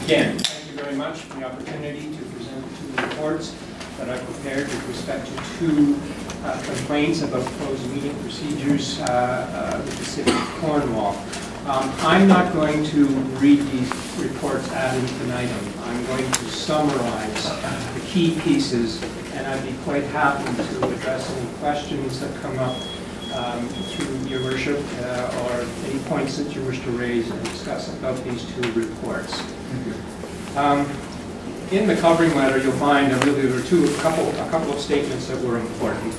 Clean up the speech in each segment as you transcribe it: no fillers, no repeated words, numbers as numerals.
Again, thank you very much for the opportunity to present two reports that I prepared with respect to two complaints about closed meeting procedures with the City of Cornwall. I'm not going to read these reports ad infinitum. I'm going to summarize the key pieces, and I'd be quite happy to address any questions that come up through your worship or any points that you wish to raise and discuss about these two reports. In the covering letter, you'll find there were a couple of statements that were important.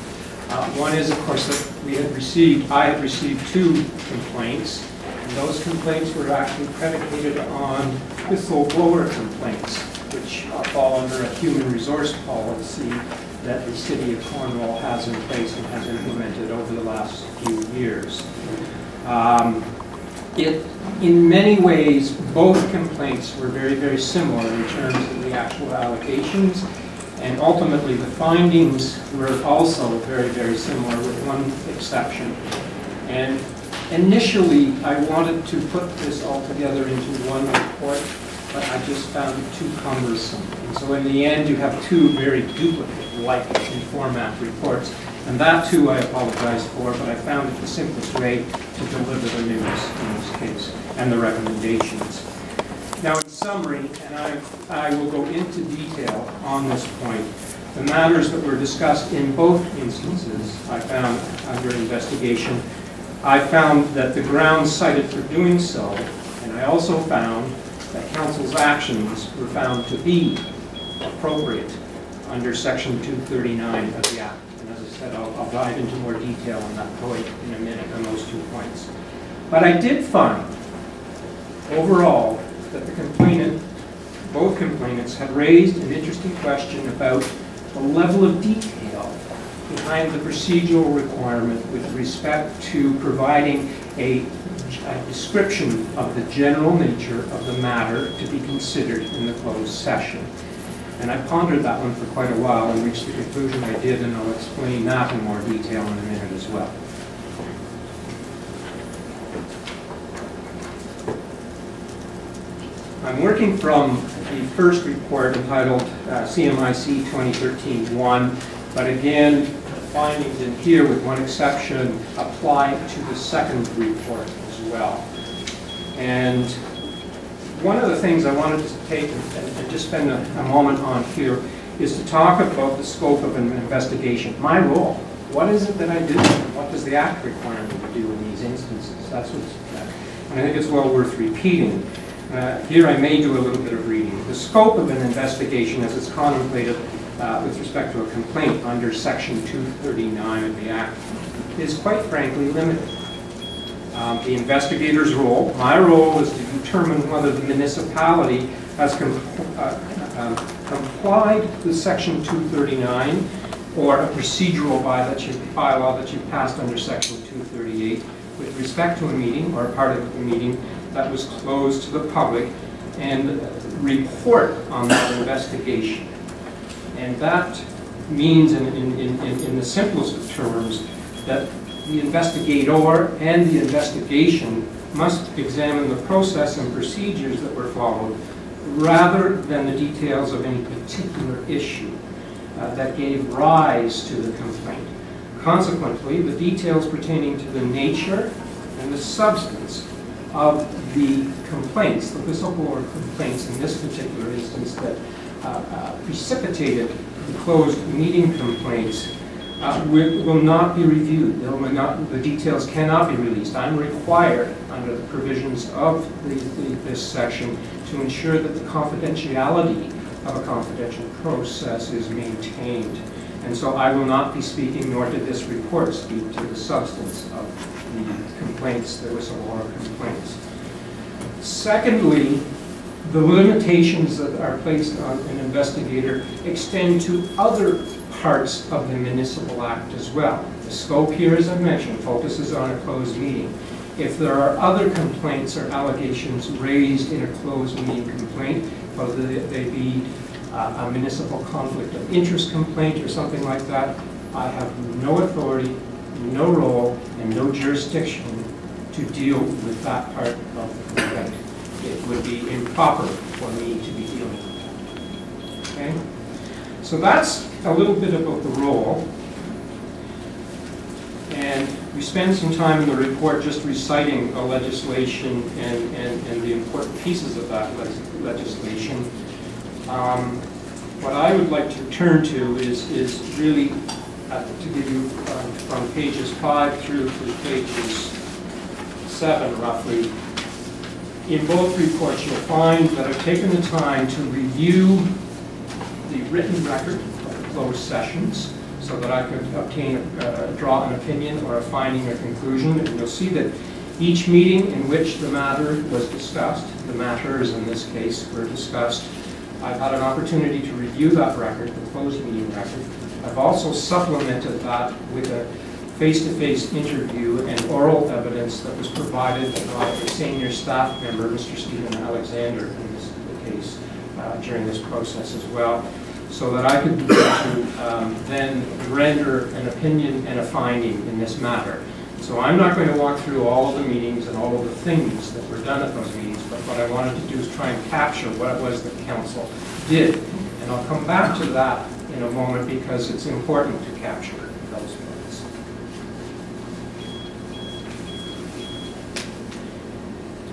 One is, of course, that I had received two complaints, and those complaints were actually predicated on whistleblower complaints, which fall under a human resource policy that the City of Cornwall has in place and has implemented over the last few years. In many ways, both complaints were very, very similar in terms of the actual allegations, and ultimately the findings were also very, very similar with one exception. And initially, I wanted to put this all together into one report, but I just found it too cumbersome. And so in the end, you have two very duplicate-like in format reports. And that, too, I apologize for, but I found it the simplest way to deliver the news in this case, and the recommendations. Now, in summary, and I will go into detail on this point, the matters that were discussed in both instances I found under investigation. I found that the grounds cited for doing so, and I also found that council's actions were found to be appropriate under Section 239 of the Act. And as I said, I'll dive into more detail on that point in a minute on those 2 points. But I did find, overall, that both complainants had raised an interesting question about the level of detail behind the procedural requirement with respect to providing a description of the general nature of the matter to be considered in the closed session. And I pondered that one for quite a while and reached the conclusion I did, and I'll explain that in more detail in a minute as well. I'm working from the first report entitled CMIC 2013-1, but again, the findings in here, with one exception, apply to the second report as well. And one of the things I wanted to take and just spend a moment on here is to talk about the scope of an investigation. My role. What is it that I do? What does the Act require me to do in these instances? That's what's, and I think it's well worth repeating. Here I may do a little bit of reading. The scope of an investigation as it's contemplated with respect to a complaint under Section 239 of the Act is quite frankly limited. The investigator's role, my role, is to determine whether the municipality has complied with Section 239 or a procedural bylaw that you passed under Section 238 with respect to a meeting or a part of the meeting that was closed to the public, and report on that investigation. And that means, in the simplest of terms, that the investigator and the investigation must examine the process and procedures that were followed rather than the details of any particular issue that gave rise to the complaint. Consequently, the details pertaining to the nature and the substance of the complaints, the whistleblower complaints in this particular instance that precipitated the closed meeting complaints, will not be reviewed. The details cannot be released. I'm required, under the provisions of this section, to ensure that the confidentiality of a confidential process is maintained. And so I will not be speaking, nor did this report speak to the substance of the complaints, the whistleblower complaints. Secondly, the limitations that are placed on an investigator extend to other parts of the Municipal Act as well. The scope here, as I mentioned, focuses on a closed meeting. If there are other complaints or allegations raised in a closed meeting complaint, whether they be a municipal conflict of interest complaint or something like that, I have no authority, no role, and no jurisdiction to deal with that part of the complaint. it would be improper for me to be dealing with that. Okay? So that's a little bit about the role. And we spend some time in the report just reciting the legislation and the important pieces of that legislation. What I would like to turn to is really to give you from pages 5 through to pages 7, roughly. In both reports, you'll find that I've taken the time to review the written record of the closed sessions so that I could obtain, draw an opinion or a finding or conclusion. And you'll see that each meeting in which the matter was discussed, the matters in this case were discussed, I've had an opportunity to review that record, the closed meeting record. I've also supplemented that with a face-to-face interview and oral evidence that was provided by a senior staff member, Mr. Stephen Alexander, in this case, during this process as well, so that I could then render an opinion and a finding in this matter. So I'm not going to walk through all of the meetings and all of the things that were done at those meetings, but what I wanted to do is try and capture what it was that council did. And I'll come back to that in a moment because it's important to capture those points.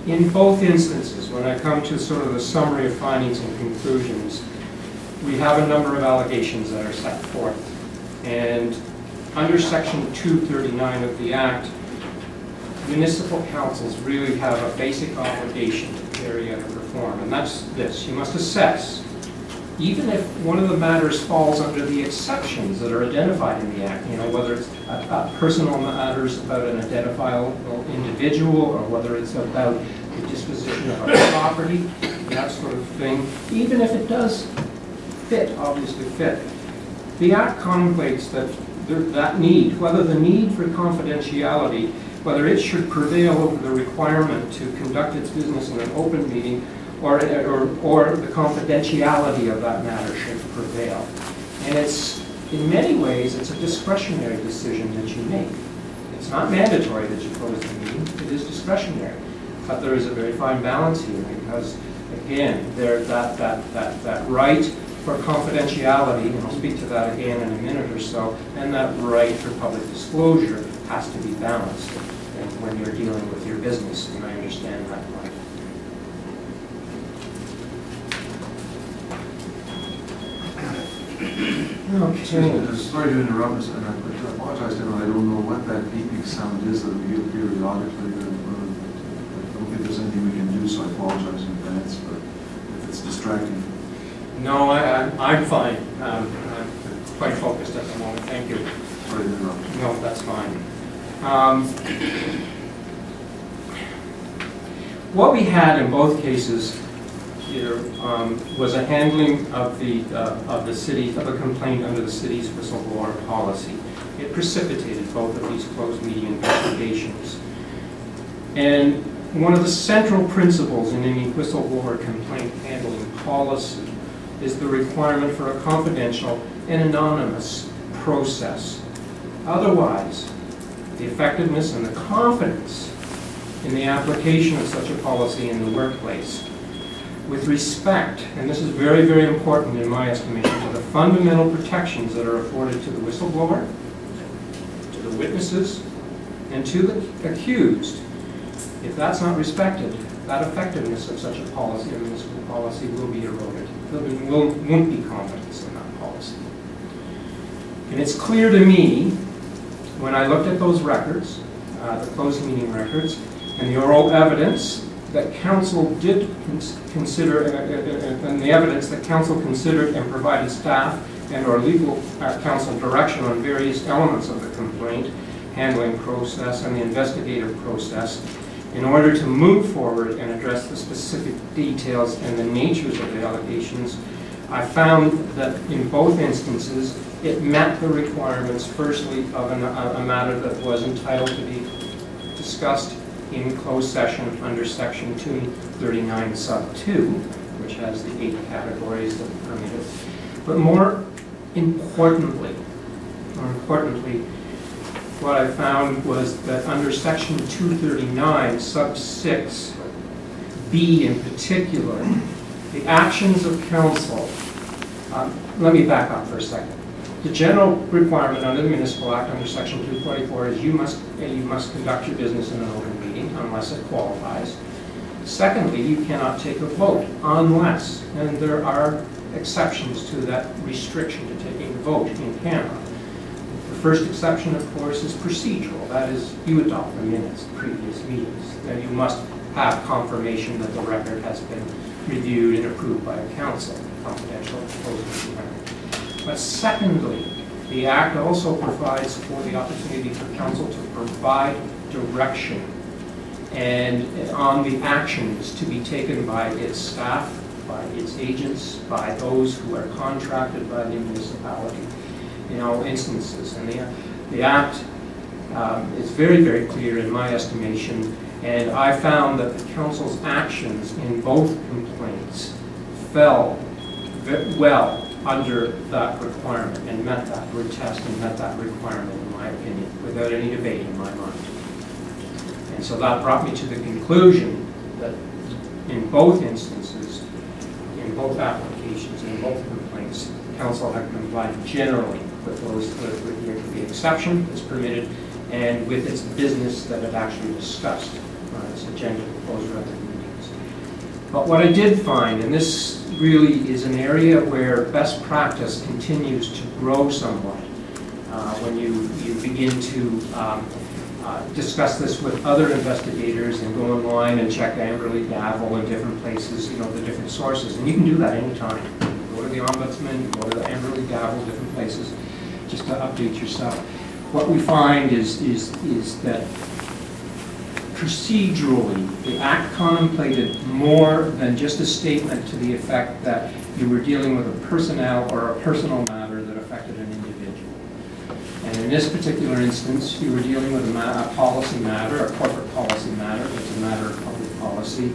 In both instances, when I come to sort of the summary of findings and conclusions, we have a number of allegations that are set forth. And under Section 239 of the Act, municipal councils really have a basic obligation to carry out and perform, and that's this. You must assess, even if one of the matters falls under the exceptions that are identified in the Act, you know, whether it's personal matters about an identifiable individual or whether it's about the disposition of a property, that sort of thing, even if it does fit, obviously fit. The Act contemplates that that need, whether the need for confidentiality, whether it should prevail over the requirement to conduct its business in an open meeting, or the confidentiality of that matter should prevail. And it's, in many ways, it's a discretionary decision that you make. It's not mandatory that you close the meeting, it is discretionary. But there is a very fine balance here because, again, that right for confidentiality, and I'll speak to that again in a minute or so, and that right for public disclosure has to be balanced when you're dealing with your business, and I understand that point. Okay. Sorry to interrupt, and I apologize, I don't know what that beeping sound is that we hear periodically. I don't think there's anything we can do, so I apologize in advance, but if it's distracting. No, I'm fine. I'm quite focused at the moment. Thank you. Sorry to interrupt. No, that's fine. What we had in both cases here was a handling of a complaint under the city's whistleblower policy. It precipitated both of these closed meeting investigations. And one of the central principles in any whistleblower complaint handling policy is the requirement for a confidential and anonymous process. Otherwise, the effectiveness and the confidence in the application of such a policy in the workplace, with respect, and this is very, very important in my estimation, to the fundamental protections that are afforded to the whistleblower, to the witnesses, and to the accused. If that's not respected, that effectiveness of such a policy, a municipal policy, will be eroded. There won't be confidence in that policy. And it's clear to me, when I looked at those records, the closed meeting records, and the oral evidence that council did consider, and the evidence that council considered and provided staff and or legal counsel direction on various elements of the complaint handling process and the investigative process, in order to move forward and address the specific details and the natures of the allegations, I found that in both instances it met the requirements, firstly, of a matter that was entitled to be discussed in closed session under Section 239 sub 2, which has the 8 categories that permit it. But more importantly, what I found was that under Section 239 sub 6, B in particular, the actions of council, let me back up for a second. The general requirement under the Municipal Act under Section 244 is you must conduct your business in an open meeting unless it qualifies. Secondly, you cannot take a vote unless, and there are exceptions to that restriction to taking a vote in camera. The first exception, of course, is procedural. That is, you adopt the minutes of previous meetings. Now, you must have confirmation that the record has been reviewed and approved by a council, confidential disclosure. But secondly, the Act also provides for the opportunity for council to provide direction and on the actions to be taken by its staff, by its agents, by those who are contracted by the municipality in all instances. And the Act is very, very clear in my estimation, and I found that the council's actions in both complaints fell well under that requirement and met that word test and met that requirement, in my opinion, without any debate in my mind. And so that brought me to the conclusion that in both instances, in both applications, in both complaints, council had complied generally with those with the exception that's permitted and with its business that it actually discussed on its agenda for those other meetings. But what I did find, and this really is an area where best practice continues to grow somewhat when you begin to discuss this with other investigators and go online and check Amberley Gavel in different places, you know, the different sources. And you can do that anytime. Go to the Ombudsman, go to the Amberley Gavel, different places, just to update yourself. What we find is that procedurally, the Act contemplated more than just a statement to the effect that you were dealing with a personnel or a personal matter that affected an individual. And in this particular instance, you were dealing with a policy matter, a corporate policy matter. It's a matter of public policy.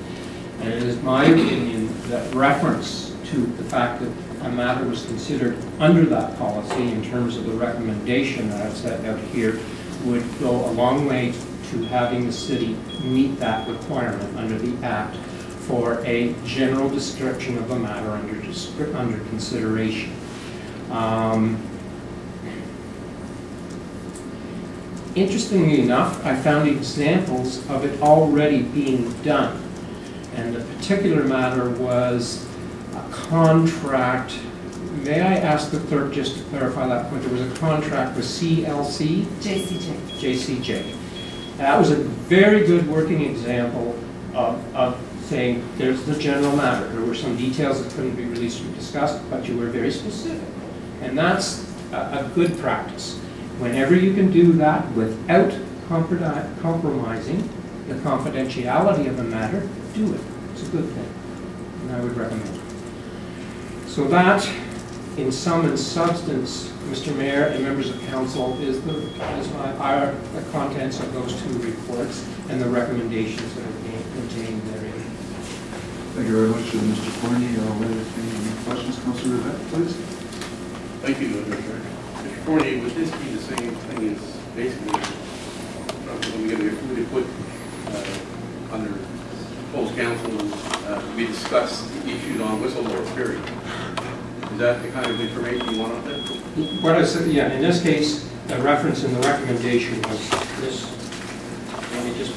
And it is my opinion that reference to the fact that a matter was considered under that policy in terms of the recommendation that I've set out here would go a long way to having the city meet that requirement under the Act for a general description of a matter under consideration. Interestingly enough, I found examples of it already being done. And the particular matter was a contract. May I ask the clerk just to clarify that point? There was a contract with CLC? JCJ. That was a very good working example of saying there's the general matter. There were some details that couldn't be released or discussed, but you were very specific. And that's a good practice. Whenever you can do that without compromising the confidentiality of the matter, do it. It's a good thing, and I would recommend it. So that, in sum and substance, Mr. Mayor and members of council, is the contents of those two reports and the recommendations that are contained therein. Thank you very much, Mr. Fournier. I'll entertain any questions. Councillor Yvette, please. Thank you, Mr. Chair. Mr. Fournier, would this be the same thing as basically when we put under closed council, we discussed the issues on whistleblower period? Is that the kind of information you want on that? What I said, yeah, in this case, the reference in the recommendation was this. Let me just,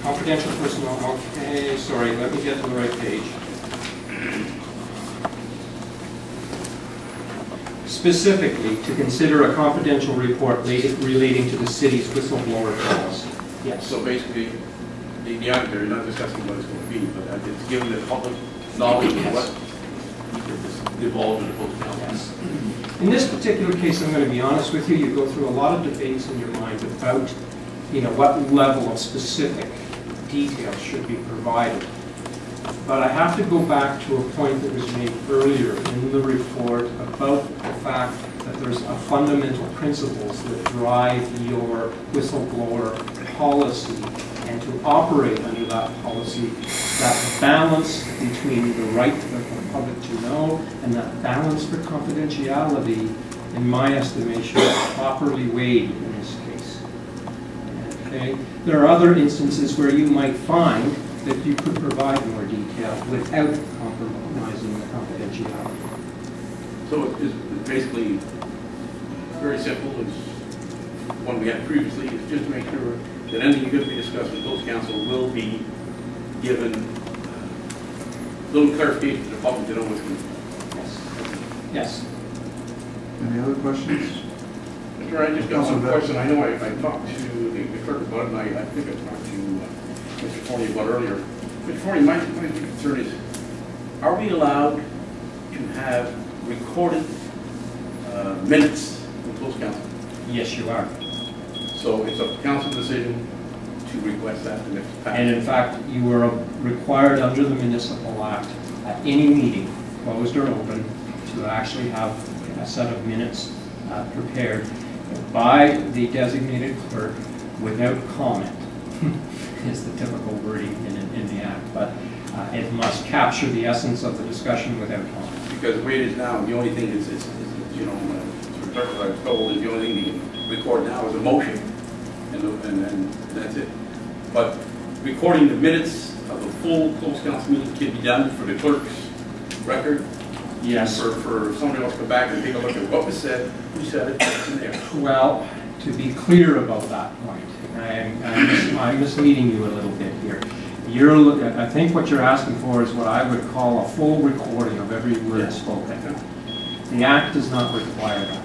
confidential personnel, okay, sorry, let me get to the right page. Specifically, to consider a confidential report relating to the city's whistleblower policy. Yes. So basically, the auditor, you're not discussing what it's going to be, but it's giving the public knowledge of what is involved in the closed council. Yes. In this particular case, I'm going to be honest with you, you go through a lot of debates in your mind about, you know, what level of specific details should be provided. But I have to go back to a point that was made earlier in the report about the fact that there's a fundamental principles that drive your whistleblower policy, and to operate under that policy, that balance between the right of the public to know and that balance for confidentiality, in my estimation, is properly weighed in this case. And okay? There are other instances where you might find that you could provide more detail without compromising the confidentiality. So it's basically very simple. It's one we had previously. It's just to make sure that anything you're going to be discussing with close council will be given little clarification to the public to know what's going to be. Yes. Any other questions? Mr. I just got one question. I know I talked to the clerk about it, and I think I talked to Mr. Fournier about earlier. Mr. Fournier, my concern is, are we allowed to have recorded minutes from close council? Yes, you are. So it's a council decision to request that, and if passed. And in fact, you are required under the Municipal Act at any meeting, closed or open, to actually have a set of minutes prepared by the designated clerk without comment, is the typical wording in the Act. But it must capture the essence of the discussion without comment. Because the way it is now, the only thing is you know, I was told is the only thing you can record now is a motion, and that's it. But recording the minutes of the full closed council meeting can be done for the clerk's record. Yes. For somebody else to come back and take a look at what was said, who said it, what's in there. Well, to be clear about that point, I'm misleading you a little bit here. I think what you're asking for is what I would call a full recording of every word spoken. The Act does not require that.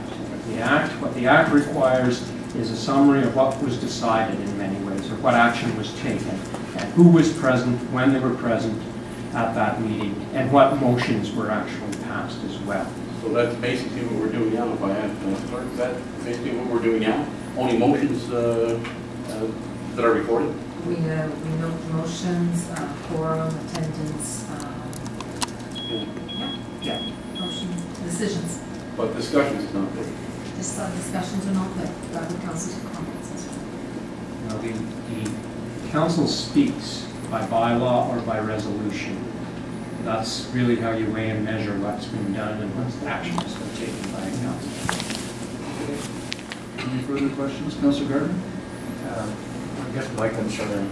What the Act requires is a summary of what was decided in many ways, or what action was taken, and who was present, when they were present at that meeting, and what motions were actually passed as well. So that's basically what we're doing now, if I add, clerk, is that basically what we're doing now? Only motions that are recorded? We note motions, quorum, attendance, Yeah. motions, decisions. But discussions is not good. Just discussions are not there. The council's comments as well. Now, the council speaks by bylaw or by resolution. That's really how you weigh and measure what's been done and what action has been taken by a council. Any further questions? Councilor Gardner? I guess my concern